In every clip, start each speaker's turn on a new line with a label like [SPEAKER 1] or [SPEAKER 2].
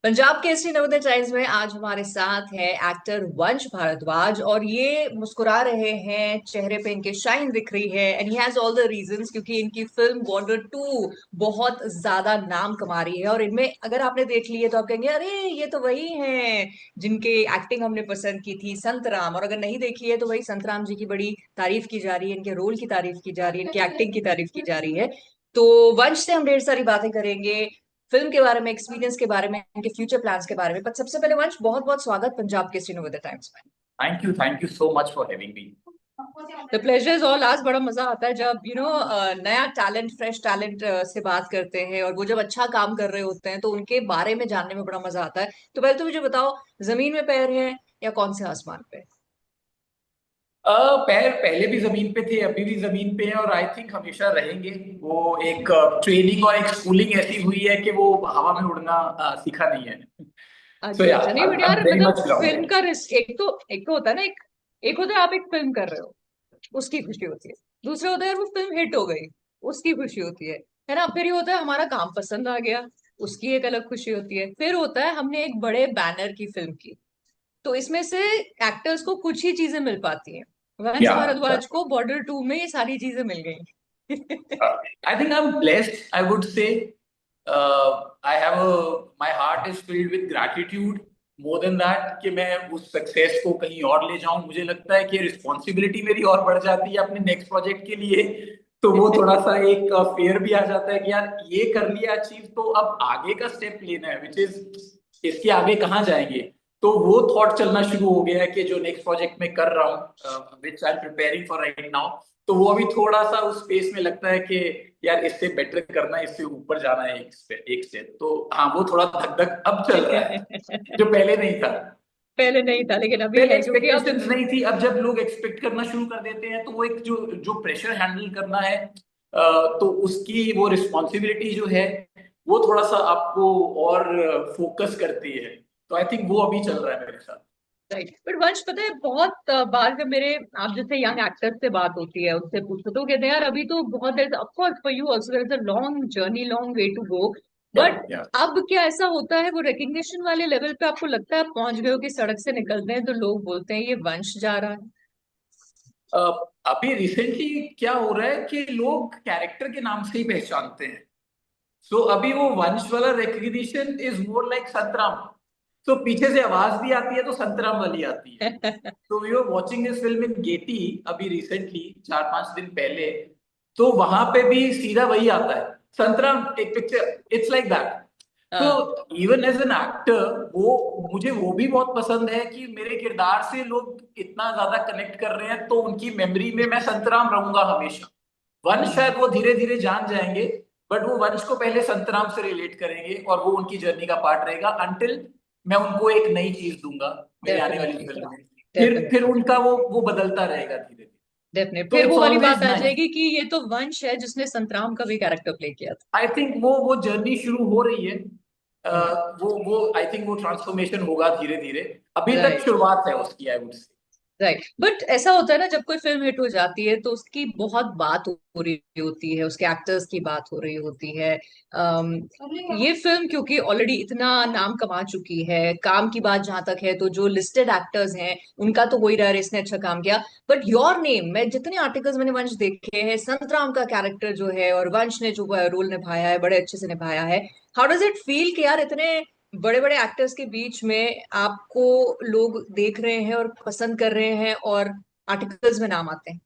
[SPEAKER 1] Punjab Kesari Navodaya times में आज हमारे साथ है एक्टर वंश भारद्वाज और ये मुस्कुरा रहे हैं, चेहरे पे इनके शाइन दिख रही है and he has all the reasons क्योंकि इनकी फिल्म बॉर्डर 2 बहुत ज्यादा नाम कमा रही है। और इनमें अगर आपने देख ली है तो आप कहेंगे अरे ये तो वही हैं जिनके एक्टिंग हमने पसंद की थी, संतराम। और अगर नहीं देखी है तो वही संतराम जी की बड़ी तारीफ की जा रही है, इनके रोल की तारीफ की जा रही है, इनकी एक्टिंग की तारीफ की जा रही है। तो वंश से हम ढेर सारी बातें करेंगे, फिल्म के बारे में, एक्सपीरियंस के बारे में, इनके फ्यूचर प्लान्स के बारे में। पर सबसे पहले वंश, बहुत बहुत स्वागत पंजाब केसरी नवोदय टाइम्स में।
[SPEAKER 2] Thank you so much for having me.
[SPEAKER 1] The pleasure is all आज। बड़ा मजा आता है जब नया टैलेंट, फ्रेश टैलेंट से बात करते हैं और वो जब अच्छा काम कर रहे होते हैं तो उनके बारे में जानने में बड़ा मजा आता है। तो पहले तो मुझे बताओ, जमीन में पैर है या कौन से आसमान पे?
[SPEAKER 2] पैर पहले भी जमीन पे थे, अभी भी जमीन पे हैं और आई थिंक हमेशा रहेंगे। वो एक ट्रेनिंग और एक स्कूलिंग ऐसी हुई है कि वो हवा में उड़ना सीखा नहीं है। सो
[SPEAKER 1] अच्छा
[SPEAKER 2] या
[SPEAKER 1] अच्छा, नहीं
[SPEAKER 2] आई
[SPEAKER 1] बढ़िया
[SPEAKER 2] एम
[SPEAKER 1] यार।
[SPEAKER 2] वेरी
[SPEAKER 1] मतलब
[SPEAKER 2] मच
[SPEAKER 1] फिल्म
[SPEAKER 2] ग्राउंडेड।
[SPEAKER 1] का एक तो होता है ना, एक होता है आप एक फिल्म कर रहे हो, उसकी खुशी होती है। दूसरा होता है यार वो फिल्म हिट हो गई, उसकी खुशी होती है ना। फिर ये होता है हमारा काम पसंद आ गया, उसकी एक अलग खुशी होती है। फिर होता है हमने एक बड़े बैनर की फिल्म की। तो इसमें से एक्टर्स को कुछ ही चीजें मिल पाती हैं। वंश
[SPEAKER 2] या
[SPEAKER 1] भारद्वाज को बॉर्डर 2 में ये सारी चीजें मिल गई।
[SPEAKER 2] आई think I am blessed, I would say. I have my heart is filled with gratitude more than that कि मैं उस सक्सेस को कहीं और ले जाऊं। मुझे लगता है कि रिस्पॉन्सिबिलिटी मेरी और बढ़ जाती है अपने नेक्स्ट प्रोजेक्ट के लिए। तो वो थोड़ा सा एक फेयर भी आ जाता है कि यार ये कर लिया अचीव, तो अब आगे का स्टेप लेना है, विच इज इसके आगे कहाँ जाएंगे। तो वो थॉट चलना शुरू हो गया है कि जो नेक्स्ट प्रोजेक्ट में कर रहा हूँ, which I am preparing for right now, तो वो अभी थोड़ा सा उस स्पेस में लगता है कि यार इससे बेटर करना है, इससे ऊपर जाना है एक स्टेप। तो हाँ, वो थोड़ा धक धक अब चल रहा है, जो पहले नहीं था।
[SPEAKER 1] पहले नहीं था लेकिन अभी
[SPEAKER 2] पहले
[SPEAKER 1] है क्योंकि अब
[SPEAKER 2] एक्सपेक्टेशंस नहीं थी, अब जब लोग एक्सपेक्ट करना शुरू कर देते हैं तो वो एक जो जो प्रेशर हैंडल करना है, तो उसकी वो रिस्पॉन्सिबिलिटी जो है वो थोड़ा सा आपको और फोकस करती है। तो आई थिंक वो अभी चल रहा है मेरे साथ।
[SPEAKER 1] राइट। बट वंश, पता है बहुत बार जब मेरे आप जैसे यंग एक्टर्स से बात होती है, उनसे पूछो तो कहते हैं यार अभी तो बहुत देर, of course for you also there is a long journey, long way to go.
[SPEAKER 2] Yeah
[SPEAKER 1] but
[SPEAKER 2] या
[SPEAKER 1] अब क्या ऐसा होता है वो रिकग्निशन वाले लेवल पे आपको लगता है आप पहुंच गए हो कि सड़क से निकलते हैं तो लोग बोलते हैं ये वंश जा रहा है?
[SPEAKER 2] अ, अभी रिसेंटली क्या हो रहा है कि लोग कैरेक्टर के नाम से ही पहचानते हैं। सो अभी वो वंश वाला recognition is more like Santram. तो पीछे से आवाज भी आती है तो संतराम वाली आती है। तो we were watching this film in Gaiety अभी रिसेंटली, 4-5 दिन पहले। तो वहां पे भी सीधा वही आता है, संतराम एक पिक्चर, इट्स लाइक दैट। तो
[SPEAKER 1] हाँ।
[SPEAKER 2] इवन एज एन एक्टर, वो मुझे वो भी बहुत पसंद है कि मेरे किरदार से लोग इतना ज्यादा कनेक्ट कर रहे हैं, तो उनकी मेमोरी में मैं संतराम रहूंगा हमेशा। वंश
[SPEAKER 1] हम्म।
[SPEAKER 2] शायद वो धीरे धीरे जान जाएंगे, बट वो वंश को पहले संतराम से रिलेट करेंगे और वो उनकी जर्नी का पार्ट रहेगा अंटिल मैं उनको एक नई चीज दूंगा मेरी आने वाली
[SPEAKER 1] डेफिनेटली।
[SPEAKER 2] फिल्म में। फिर
[SPEAKER 1] डेफिनेटली।
[SPEAKER 2] उनका वो बदलता रहेगा धीरे धीरे।
[SPEAKER 1] डेफिनेटली
[SPEAKER 2] तो
[SPEAKER 1] फिर
[SPEAKER 2] इट्स
[SPEAKER 1] वो वाली
[SPEAKER 2] ऑलवेज
[SPEAKER 1] बात आ
[SPEAKER 2] नाइस।
[SPEAKER 1] जाएगी कि ये तो वंश है जिसने संतराम का भी कैरेक्टर प्ले किया
[SPEAKER 2] आई थिंक वो जर्नी शुरू हो रही है।
[SPEAKER 1] था।
[SPEAKER 2] वो आई थिंक वो ट्रांसफॉर्मेशन होगा धीरे धीरे। अभी तक
[SPEAKER 1] राइट।
[SPEAKER 2] शुरुआत है उसकी, I would say.
[SPEAKER 1] Right. But ऐसा होता है ना, जब कोई फिल्म हिट हो जाती है तो उसकी बहुत बात हो रही होती है, उसके एक्टर्स की बात हो रही होती है। अम, ये फिल्म क्योंकि ऑलरेडी इतना नाम कमा चुकी है, काम की बात जहां तक है तो जो लिस्टेड एक्टर्स हैं उनका तो हो ही रहा है इसने अच्छा काम किया। बट योर नेम, मैं जितने आर्टिकल्स मैंने वंश देखे हैं, संतराम का कैरेक्टर जो है और वंश ने जो रोल निभाया है बड़े अच्छे से निभाया है। हाउ डज इट फील कि यार इतने बड़े बड़े एक्टर्स के बीच में आपको लोग देख रहे हैं और पसंद कर रहे हैं और आर्टिकल्स में नाम आते हैं?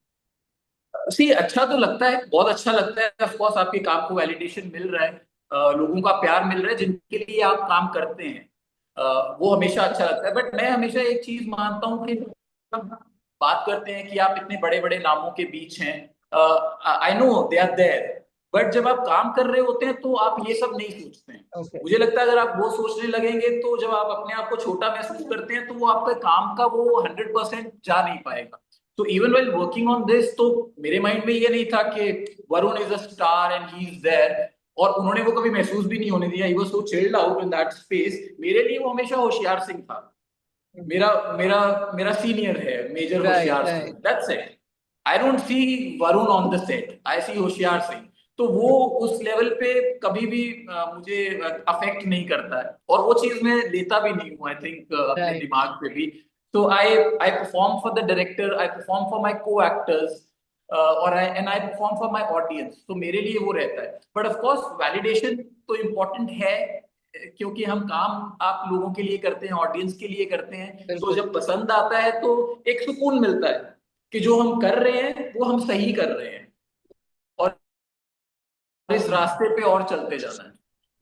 [SPEAKER 2] सी अच्छा तो लगता है, बहुत अच्छा लगता है। ऑफ कोर्स आपके काम को वैलिडेशन मिल रहा है, लोगों का प्यार मिल रहा है जिनके लिए आप काम करते हैं। वो हमेशा अच्छा लगता है। बट मैं हमेशा एक चीज मानता हूँ कि जब बात करते हैं कि आप इतने बड़े बड़े नामों के बीच हैं, I know they are there, but जब आप काम कर रहे होते हैं तो आप ये सब नहीं सोचते हैं।
[SPEAKER 1] ओके।
[SPEAKER 2] मुझे लगता है अगर आप वो सोचने लगेंगे तो जब आप अपने आप को छोटा महसूस करते हैं तो वो आपके काम का वो 100% जा नहीं पाएगा। तो even while working on this, तो मेरे माइंड में ये नहीं था कि Varun is a star and he is there. और उन्होंने वो कभी महसूस भी नहीं होने दिया, he was so chilled out in that space. मेरे लिए वो हमेशा होशियार सिंह था। मेरा मेरा मेरा सीनियर है, major
[SPEAKER 1] right
[SPEAKER 2] Hoshiyar Singh,
[SPEAKER 1] right.
[SPEAKER 2] That's it. I don't see Varun on the set, I see Hoshiyar Singh. तो वो उस लेवल पे कभी भी मुझे अफेक्ट नहीं करता है, और वो चीज मैं लेता भी नहीं हूँ, आई थिंक अपने
[SPEAKER 1] राइट।
[SPEAKER 2] दिमाग पे भी। तो I I perform for the director, I perform for my co actors, और I perform for my audience, तो मेरे लिए वो रहता है। बट ऑफ कोर्स वैलिडेशन तो इम्पोर्टेंट है, क्योंकि हम काम आप लोगों के लिए करते हैं, ऑडियंस के लिए करते हैं, तो
[SPEAKER 1] बिल्कुल।
[SPEAKER 2] जब पसंद आता है तो एक सुकून मिलता है कि जो हम कर रहे हैं वो हम सही कर रहे हैं, और इस रास्ते पे और चलते जाना है।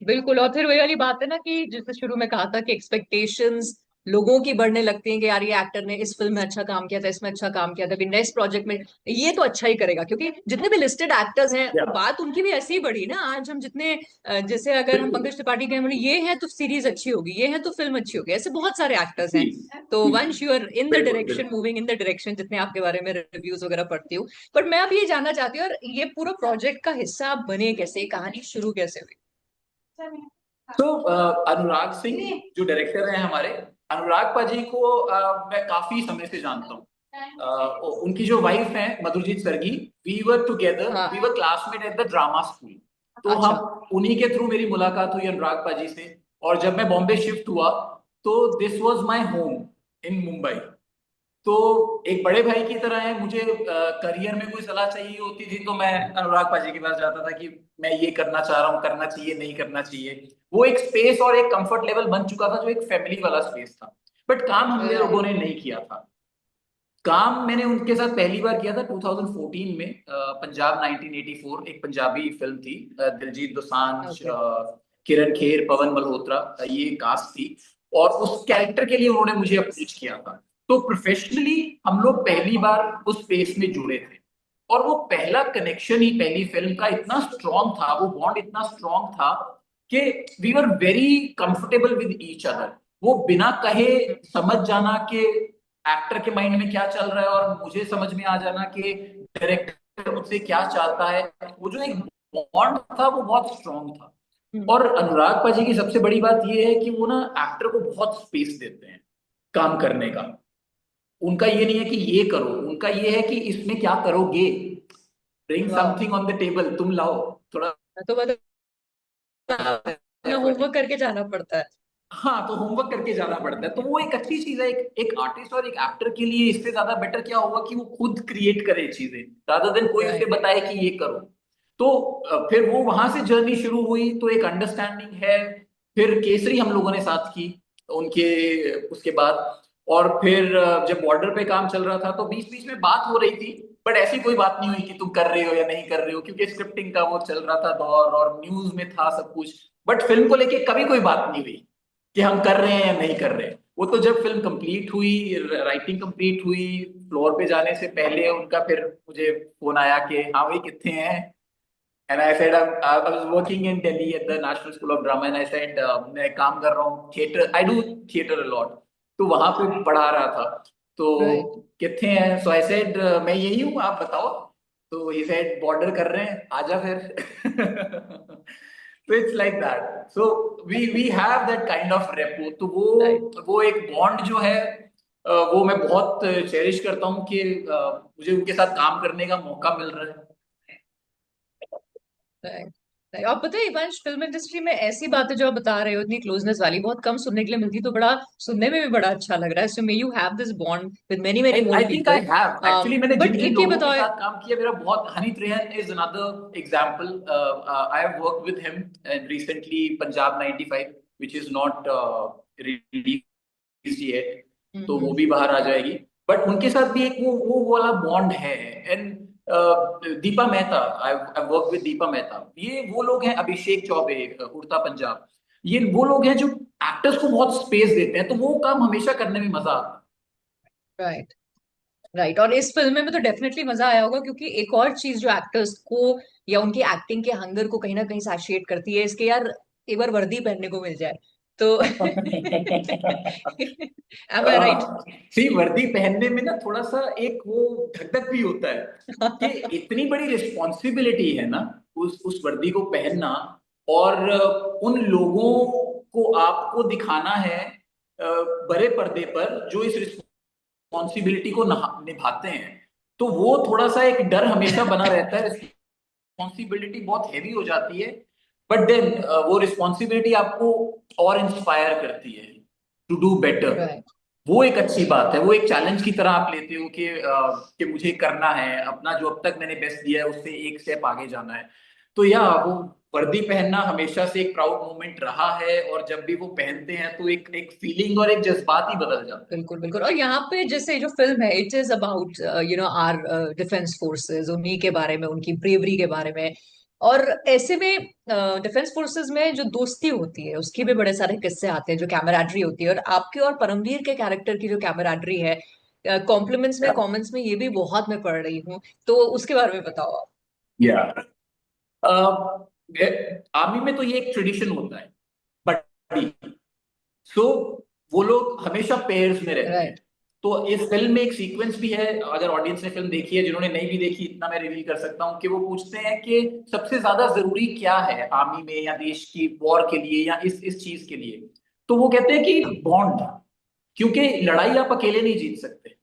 [SPEAKER 1] बिल्कुल, और फिर वही वाली बात है ना कि जैसे शुरू में कहा था कि एक्सपेक्टेशंस लोगों की बढ़ने लगती हैं कि यार ये एक्टर ने इस फिल्म में अच्छा काम किया था, इसमें अच्छा काम किया था, अभी नेक्स्ट प्रोजेक्ट में ये तो अच्छा ही करेगा, क्योंकि जितने भी लिस्टेड एक्टर्स हैं
[SPEAKER 2] या
[SPEAKER 1] बात उनकी भी ऐसी ही बढ़ी ना। आज हम जितने जैसे अगर हम
[SPEAKER 2] बिल्कुल।
[SPEAKER 1] पंकज त्रिपाठी के बोले ये है तो सीरीज अच्छी होगी, ये है तो फिल्म अच्छी होगी, ऐसे बहुत सारे एक्टर्स
[SPEAKER 2] जी
[SPEAKER 1] हैं। तो
[SPEAKER 2] जी,
[SPEAKER 1] वंश यू आर इन द
[SPEAKER 2] बिल्कुल
[SPEAKER 1] डायरेक्शन,
[SPEAKER 2] बिल्कुल।
[SPEAKER 1] मूविंग इन द डायरेक्शन, जितने आपके बारे में रिव्यूज वगैरह पढ़ती हूँ। पर मैं अब ये जानना चाहती हूँ, और ये पूरा प्रोजेक्ट का हिस्सा आप बने कैसे, ये कहानी शुरू कैसे हुई?
[SPEAKER 2] तो अनुराग सिंह जो डायरेक्टर हैं हमारे, अनुराग पाजी को मैं काफी समय से जानता हूँ। उनकी जो वाइफ है Madhurjeet Sarghi, we were together, we were
[SPEAKER 1] हाँ।
[SPEAKER 2] Classmate at the drama school. तो हम
[SPEAKER 1] अच्छा।
[SPEAKER 2] उन्हीं के थ्रू मेरी मुलाकात हुई अनुराग पाजी से। और जब मैं बॉम्बे शिफ्ट हुआ, तो this was my home in Mumbai. तो एक बड़े भाई की तरह है, मुझे करियर में कोई सलाह चाहिए होती थी तो मैं अनुराग पाजी के पास जाता था कि मैं ये करना चाह रहा हूँ, करना चाहिए नहीं करना चाहिए। वो एक स्पेस और एक कंफर्ट लेवल बन चुका था, जो एक फैमिली वाला स्पेस था। बट काम हम लोगों
[SPEAKER 1] राइट।
[SPEAKER 2] ने नहीं किया था। काम मैंने उनके साथ पहली बार किया था 2014 में, पंजाब 1984, एक पंजाबी फिल्म थी, दिलजीत दोसांझ,
[SPEAKER 1] ओके।
[SPEAKER 2] किरण खेर, पवन मल्होत्रा, ये कास्ट थी। और उस कैरेक्टर के लिए उन्होंने मुझे अप्रोच किया था। तो प्रोफेशनली हम लोग पहली बार उस स्पेस में जुड़े थे, और वो पहला कनेक्शन ही पहली फिल्म का इतना स्ट्रांग था, वो बॉन्ड इतना स्ट्रांग था कि we were very comfortable with each other. वो बिना कहे समझ जाना कि एक्टर के माइंड में क्या चल रहा है, और मुझे समझ में आ जाना कि डायरेक्टर मुझसे क्या चाहता है। वो जो एक बॉन्ड था वो बहुत स्ट्रांग था। और अनुराग पाजी की सबसे बड़ी बात ये है कि वो ना एक्टर को बहुत स्पेस देते हैं काम करने का। उनका ये नहीं है कि ये करो, उनका ये है कि इसमें क्या करोगे, ब्रिंग
[SPEAKER 1] वाह।
[SPEAKER 2] समथिंग ऑन द टेबल, तुम लाओ थोड़ा।
[SPEAKER 1] तो मतलब होमवर्क करके जाना पड़ता है।
[SPEAKER 2] हाँ, तो होमवर्क करके जाना पड़ता है, तो वो एक अच्छी चीज है। एक एक आर्टिस्ट और एक एक्टर के लिए इससे ज्यादा बेटर क्या होगा कि वो खुद क्रिएट करे चीजें, रादर देन कोई उसे
[SPEAKER 1] राइट।
[SPEAKER 2] बताए कि ये करो। तो फिर वो वहां से जर्नी शुरू हुई, तो एक अंडरस्टैंडिंग है। फिर केसरी हम लोगों ने साथ की उनके, उसके बाद। और फिर जब बॉर्डर पे काम चल रहा था तो बीच बीच में बात हो रही थी, बट ऐसी कोई बात नहीं हुई कि तुम कर रहे हो या नहीं कर रहे हो, क्योंकि स्क्रिप्टिंग का वो चल रहा था दौर, और न्यूज में था सब कुछ। बट फिल्म को लेके कभी कोई बात नहीं हुई कि हम कर रहे हैं या नहीं कर रहे हैं। वो तो जब फिल्म कंप्लीट हुई, राइटिंग कंप्लीट हुई, फ्लोर पे जाने से पहले उनका फिर मुझे फोन आया कि हाँ भाई कितने हैं। And I said I was working in Delhi at the national school of drama, and I said मैं काम कर रहा हूँ theatre, I do theatre a lot, तो वहां पे पढ़ा रहा था। तो
[SPEAKER 1] राइट।
[SPEAKER 2] कितने हैं, सो आई सेड मैं यही हूँ, आप बताओ। तो ही सेड बॉर्डर कर रहे हैं, आजा फिर। So it's like that. So we have that kind of repo. तो
[SPEAKER 1] राइट।
[SPEAKER 2] वो एक बॉन्ड जो है, वो मैं बहुत चेरिश करता हूँ कि मुझे उनके साथ काम करने का मौका मिल रहा है।
[SPEAKER 1] राइट। राइट। और पता है वंश, फिल्म इंडस्ट्री में ऐसी बातें जो आप बता रहे हो इतनी क्लोजनेस वाली बहुत कम सुनने के लिए मिलती, तो बड़ा सुनने में भी बड़ा अच्छा लग रहा है। So may you have this bond with many many more
[SPEAKER 2] I think I
[SPEAKER 1] people.
[SPEAKER 2] Have actually, मैंने
[SPEAKER 1] बट
[SPEAKER 2] जिन जिन
[SPEAKER 1] एक ये
[SPEAKER 2] लोगों के
[SPEAKER 1] बताओ।
[SPEAKER 2] साथ काम किया, मेरा बहुत, Honey Trehan is another example. I have worked with him recently, Punjab 95, which is not released yet, तो वो
[SPEAKER 1] हम्म।
[SPEAKER 2] भी बाहर आ जाएगी। बट उनके साथ भी एक वो वाला बॉन्ड है। And Deepa Mehta, I work with Deepa Mehta, ये वो लोग हैं, अभिषेक चौबे, उड़ता पंजाब, ये वो लोग हैं जो एक्टर्स को बहुत स्पेस देते हैं, तो वो काम हमेशा करने में मजा आता
[SPEAKER 1] राइट। राइट। और इस फिल्म में तो डेफिनेटली मजा आया होगा, क्योंकि एक और चीज जो एक्टर्स को या उनकी एक्टिंग के हंगर को कहीं ना कहीं सैटिस्फाइड करती है, इसके यार एक बार वर्दी पहनने को मिल जाए तो
[SPEAKER 2] है।
[SPEAKER 1] am I right?
[SPEAKER 2] सी वर्दी पहनने में ना थोड़ा सा एक वो धक धक भी होता है कि इतनी बड़ी रिस्पॉन्सिबिलिटी है ना, उस वर्दी को पहनना। और उन लोगों को आपको दिखाना है बड़े पर्दे पर, जो इस रिस्पॉन्सिबिलिटी को निभाते हैं। तो वो थोड़ा सा एक डर हमेशा बना रहता है रिस्पॉन्सिबिलिटी बहुत हैवी हो जाती है, बट देन वो रिस्पॉन्सिबिलिटी आपको और इंस्पायर करती है टू डू बेटर।
[SPEAKER 1] राइट।
[SPEAKER 2] वो एक अच्छी बात है, वो एक चैलेंज की तरह आप लेते हो कि मुझे करना है अपना, जो अब तक मैंने बेस्ट दिया है उससे एक स्टेप आगे जाना है। तो या वो वर्दी पहनना हमेशा से एक प्राउड मोमेंट रहा है, और जब भी वो पहनते हैं तो एक एक फीलिंग और एक जज्बात ही बदल जाता है।
[SPEAKER 1] बिल्कुल बिल्कुल। और यहाँ पे जैसे जो फिल्म है, it is about our defence forces, उन्हीं के बारे में, उनकी ब्रेवरी के बारे में। और ऐसे में डिफेंस फोर्सेस में जो दोस्ती होती है उसके भी बड़े सारे किस्से आते हैं, जो कैमराडरी होती है। और आपके और परमवीर के कैरेक्टर की जो कैमराडरी है, कॉम्प्लीमेंट्स में, कमेंट्स में, ये भी बहुत मैं पढ़ रही हूँ। तो उसके बारे में बताओ आप।
[SPEAKER 2] या आर्मी में तो ये एक ट्रेडिशन होता है, बट सो वो लोग हमेशा पेयर्स में रहते हैं।
[SPEAKER 1] राइट।
[SPEAKER 2] तो इस फिल्म में एक सीक्वेंस भी है, अगर ऑडियंस ने फिल्म देखी है, जिन्होंने नहीं भी देखी इतना मैं रिवील कर सकता हूँ कि वो पूछते हैं कि सबसे ज्यादा जरूरी क्या है आर्मी में, या देश की वॉर के लिए, या इस चीज के लिए। तो वो कहते हैं कि बॉन्ड, क्योंकि लड़ाई आप अकेले नहीं जीत सकते।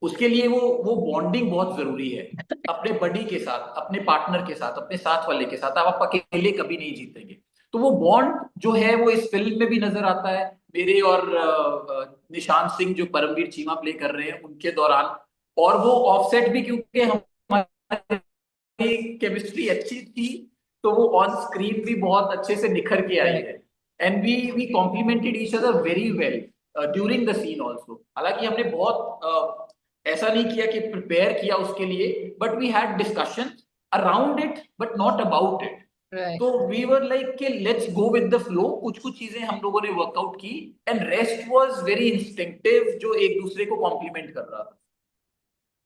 [SPEAKER 2] उसके लिए वो बॉन्डिंग बहुत जरूरी है, अपने बडी के साथ, अपने पार्टनर के साथ, अपने साथ वाले के साथ आप अकेले कभी नहीं जीतेंगे। तो वो बॉन्ड जो है वो इस फिल्म में भी नजर आता है, मेरे और निशांत सिंह जो परमवीर चीमा प्ले कर रहे हैं उनके दौरान। और वो ऑफसेट भी, क्योंकि हमारी केमिस्ट्री अच्छी थी, तो वो ऑन स्क्रीन भी बहुत अच्छे से निखर के आई
[SPEAKER 1] राइट।
[SPEAKER 2] है। And we complemented each other very well during the scene also. हालांकि हमने बहुत ऐसा नहीं किया कि प्रिपेयर किया उसके लिए, but we had discussion around it but not about it.
[SPEAKER 1] Right.
[SPEAKER 2] तो वी वर लाइक कि let's go with the flow, कुछ कुछ चीजें हम लोगों ने वर्कआउट की, and rest was very instinctive, जो एक दूसरे को कॉम्प्लीमेंट कर रहा था।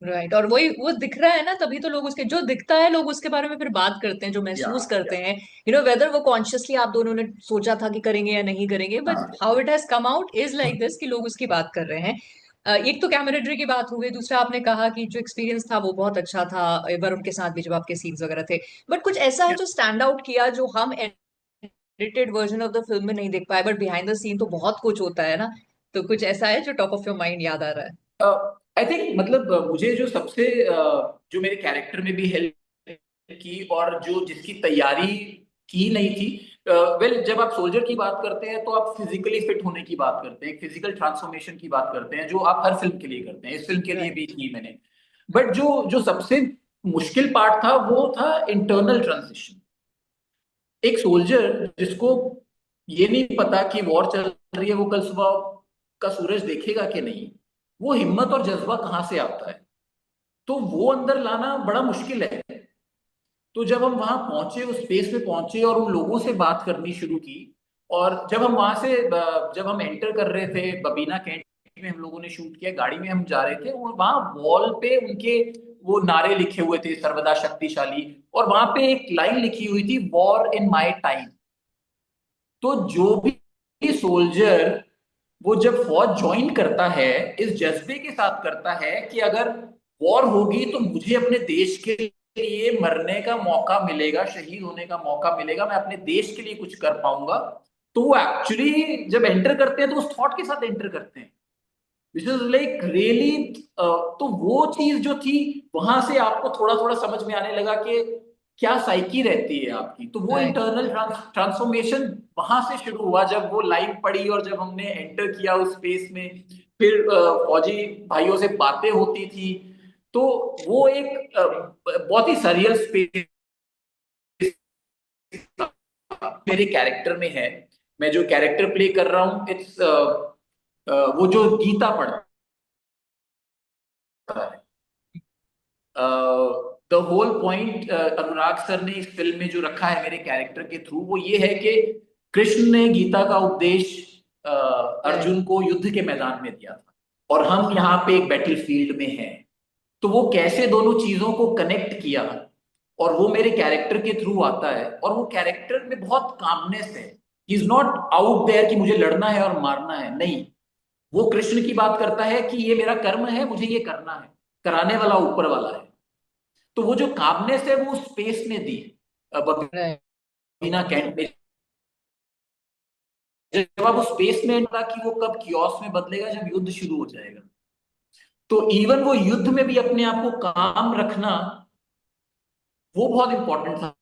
[SPEAKER 1] राइट। और वही वो दिख रहा है ना, तभी तो लोग उसके, जो दिखता है लोग उसके बारे में फिर बात करते हैं, जो
[SPEAKER 2] या
[SPEAKER 1] महसूस करते
[SPEAKER 2] या
[SPEAKER 1] हैं। वेदर वो कॉन्शियसली आप दोनों ने सोचा था कि करेंगे या नहीं करेंगे, but how it has come out is like this, कि लोग उसकी बात कर रहे हैं। एक तो कैमरेडरी की बात हो गई, दूसरा आपने कहा कि जो एक्सपीरियंस था वो बहुत अच्छा था, वरुण के साथ भी जब आपके सीन्स वगैरह थे। बट कुछ ऐसा है जो स्टैंड आउट किया, जो हम edited version of the film में नहीं देख पाए, बट बिहाइंड द सीन तो बहुत कुछ होता है ना। तो कुछ ऐसा है जो टॉप ऑफ योर माइंड याद आ रहा है?
[SPEAKER 2] आई थिंक मतलब मुझे जो सबसे जो मेरे कैरेक्टर में भी हेल्प की, और जो जिसकी तैयारी की नहीं थी, वेल जब आप सोल्जर की बात करते हैं तो आप फिजिकली फिट होने की बात करते हैं, फिजिकल ट्रांसफॉर्मेशन की बात करते हैं, जो आप हर फिल्म के लिए करते हैं, इस फिल्म के लिए भी
[SPEAKER 1] राइट।
[SPEAKER 2] की मैंने। बट जो जो सबसे मुश्किल पार्ट था वो था इंटरनल ट्रांजिशन। एक सोल्जर जिसको ये नहीं पता कि वॉर चल रही है, वो कल सुबह का सूरज देखेगा कि नहीं, वो हिम्मत और जज्बा कहाँ से आता है? तो वो अंदर लाना बड़ा मुश्किल है। तो जब हम वहां पहुंचे, उस स्पेस में पहुंचे और उन लोगों से बात करनी शुरू की, और जब हम वहां से जब हम एंटर कर रहे थे बबीना कैंट में, हम लोगों ने शूट किया, गाड़ी में हम जा रहे थे, और वहां वॉल पे उनके वो नारे लिखे हुए थे, सर्वदा शक्तिशाली, और वहां पे एक लाइन लिखी हुई थी, वॉर इन माई टाइम। तो जो भी सोल्जर वो जब फौज ज्वाइन करता है, इस जज्बे के साथ करता है कि अगर वॉर होगी तो मुझे अपने देश के लिए मरने का मौका मिलेगा, शहीद होने का मौका मिलेगा, मैं अपने देश के लिए कुछ कर पाऊंगा। तो वो एक्चुअली जब एंटर करते हैं तो उस थॉट के साथ एंटर करते हैं, विच इज लाइक रियली। तो वो चीज जो थी, वहां से आपको थोड़ा थोड़ा समझ में आने लगा कि क्या साइकी रहती है आपकी। तो वो
[SPEAKER 1] राइट।
[SPEAKER 2] इंटरनल ट्रांसफॉर्मेशन वहां से शुरू हुआ, जब वो लाइन पड़ी और जब हमने एंटर किया उस स्पेस में, फिर फौजी भाइयों से बातें होती थी। तो वो एक बहुत ही सरियल स्पेस मेरे कैरेक्टर में है। मैं जो कैरेक्टर प्ले कर रहा हूँ, इट्स वो जो गीता पढ़ता है, the whole point Anurag sir ने इस फिल्म में जो रखा है मेरे कैरेक्टर के थ्रू, वो ये है कि कृष्ण ने गीता का उपदेश
[SPEAKER 1] राइट।
[SPEAKER 2] अर्जुन को युद्ध के मैदान में दिया था, और हम यहाँ पे एक बैटल फील्ड में हैं। तो वो कैसे दोनों चीजों को कनेक्ट किया, और वो मेरे कैरेक्टर के थ्रू आता है, और वो कैरेक्टर में बहुत कामनेस है। He is not out there कि मुझे लड़ना है और मारना है, नहीं। वो कृष्ण की बात करता है कि ये मेरा कर्म है, मुझे ये करना है, कराने वाला ऊपर वाला है। तो वो जो कामनेस है वो स्पेस ने दी
[SPEAKER 1] राइट।
[SPEAKER 2] बबीना कैंट ने। जब आप उस स्पेस में था कि वो कब कियोस में बदलेगा, जब युद्ध शुरू हो जाएगा। तो इवन वो युद्ध में भी अपने आप को काम रखना वो बहुत इंपॉर्टेंट था।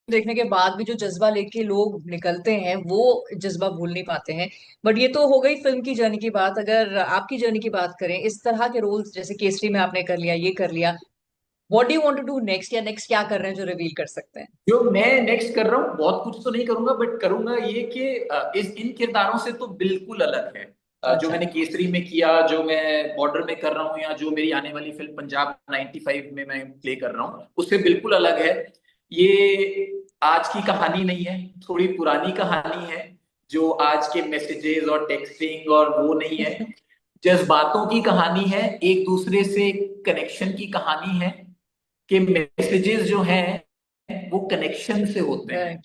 [SPEAKER 1] देखने के बाद भी जो जज्बा लेके लोग निकलते हैं वो जज्बा भूल नहीं पाते हैं। बट ये तो हो गई फिल्म की जर्नी की बात। अगर आपकी जर्नी की बात करें, इस तरह के रोल्स जैसे केसरी में आपने कर लिया, ये कर लिया, what do you want to do next, या नेक्स्ट क्या कर रहे हैं जो रिवील कर सकते हैं?
[SPEAKER 2] जो मैं नेक्स्ट कर रहा हूँ, बहुत कुछ तो नहीं करूंगा, बट करूंगा ये कि इस इन किरदारों से तो बिल्कुल अलग है। जो
[SPEAKER 1] अच्छा।
[SPEAKER 2] मैंने केसरी में किया, जो मैं बॉर्डर में कर रहा हूँ, या जो मेरी आने वाली फिल्म पंजाब 95 में मैं प्ले कर रहा हूँ, उससे बिल्कुल अलग है। ये आज की कहानी नहीं है, थोड़ी पुरानी कहानी है। जो आज के मैसेजेस और टेक्सटिंग और वो नहीं है, जज्बातों की कहानी है, एक दूसरे से कनेक्शन की कहानी है। कि मैसेजेस जो हैं वो कनेक्शन से होते हैं।
[SPEAKER 1] Right.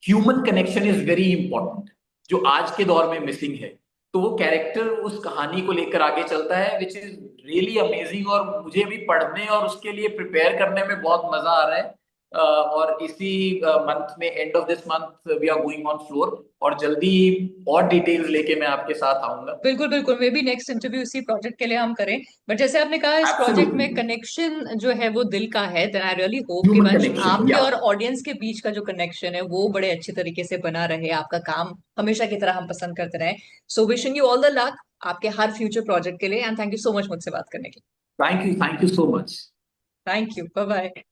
[SPEAKER 2] Human connection is very important, जो आज के दौर में मिसिंग है। तो वो कैरेक्टर उस कहानी को लेकर आगे चलता है, विच इज रियली अमेजिंग। और मुझे भी पढ़ने और उसके लिए प्रिपेयर करने में बहुत मजा आ रहा है। और इसी मंथ में, end of this month, we are going on floor. और जल्दी और डिटेल्स लेके मैं आपके साथ आऊंगा।
[SPEAKER 1] बिल्कुल बिल्कुल, मे बी नेक्स्ट इंटरव्यू इसी प्रोजेक्ट के लिए हम करें। बट जैसे आपने कहा इस प्रोजेक्ट
[SPEAKER 2] एब्सोल्युटली।
[SPEAKER 1] में कनेक्शन जो है वो दिल का है, देन आई रियली होप कि
[SPEAKER 2] ह्यूमन
[SPEAKER 1] वंश
[SPEAKER 2] कनेक्शन,
[SPEAKER 1] आपके
[SPEAKER 2] या।
[SPEAKER 1] और ऑडियंस के बीच का जो कनेक्शन है वो बड़े अच्छे तरीके से बना रहे, आपका काम हमेशा की तरह हम पसंद करते रहे। So wishing you all the luck आपके हर फ्यूचर प्रोजेक्ट के लिए, and thank you so much मुझसे बात करने के लिए।
[SPEAKER 2] Thank you so much.
[SPEAKER 1] Thank you, bye bye.